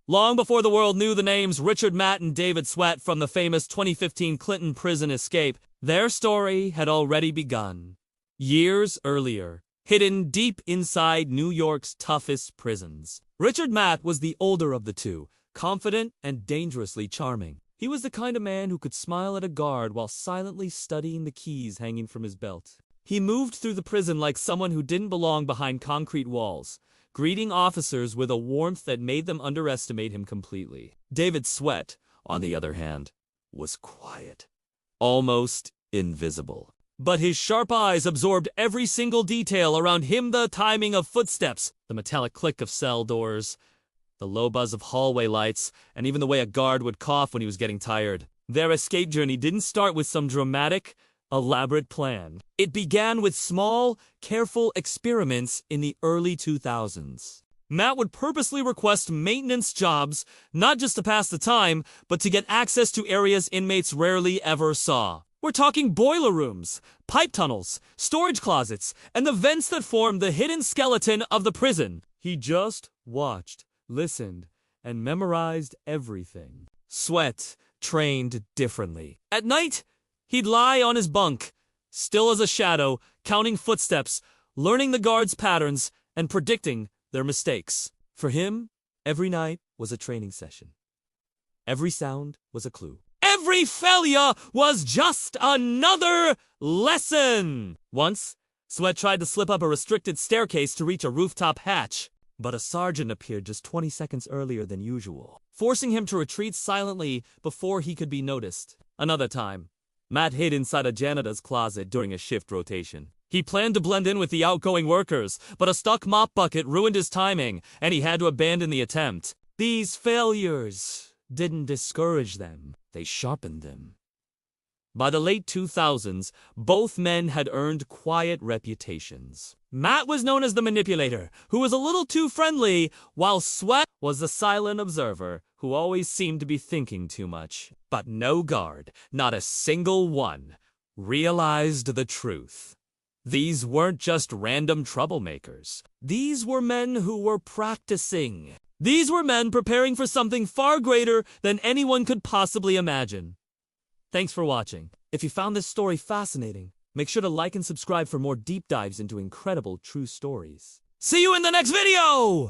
Long before the world knew the names Richard Matt and David Sweat from the famous 2015 Clinton prison escape, their story had already begun. Years earlier, hidden deep inside New York's toughest prisons. Richard Matt was the older of the two, confident and dangerously charming. He was the kind of man who could smile at a guard while silently studying the keys hanging from his belt. He moved through the prison like someone who didn't belong behind concrete walls, greeting officers with a warmth that made them underestimate him completely. David Sweat, on the other hand, was quiet, almost invisible. But his sharp eyes absorbed every single detail around him: the timing of footsteps, the metallic click of cell doors, the low buzz of hallway lights, and even the way a guard would cough when he was getting tired. Their escape journey didn't start with some dramatic, elaborate plan. It began with small, careful experiments in the early 2000s. Matt would purposely request maintenance jobs, not just to pass the time, but to get access to areas inmates rarely ever saw. We're talking boiler rooms, pipe tunnels, storage closets, and the vents that form the hidden skeleton of the prison. He just watched, listened, and memorized everything. Sweat trained differently. At night, he'd lie on his bunk, still as a shadow, counting footsteps, learning the guards' patterns, and predicting their mistakes. For him, every night was a training session. Every sound was a clue. Every failure was just another lesson. Once, Sweat tried to slip up a restricted staircase to reach a rooftop hatch, but a sergeant appeared just 20 seconds earlier than usual, forcing him to retreat silently before he could be noticed. Another time, Matt hid inside a janitor's closet during a shift rotation. He planned to blend in with the outgoing workers, but a stuck mop bucket ruined his timing, and he had to abandon the attempt. These failures didn't discourage them, they sharpened them. By the late 2000s, both men had earned quiet reputations. Matt was known as the manipulator, who was a little too friendly, while Sweat was the silent observer, who always seemed to be thinking too much. But no guard, not a single one, realized the truth. These weren't just random troublemakers. These were men who were practicing. These were men preparing for something far greater than anyone could possibly imagine. Thanks for watching. If you found this story fascinating, make sure to like and subscribe for more deep dives into incredible true stories. See you in the next video!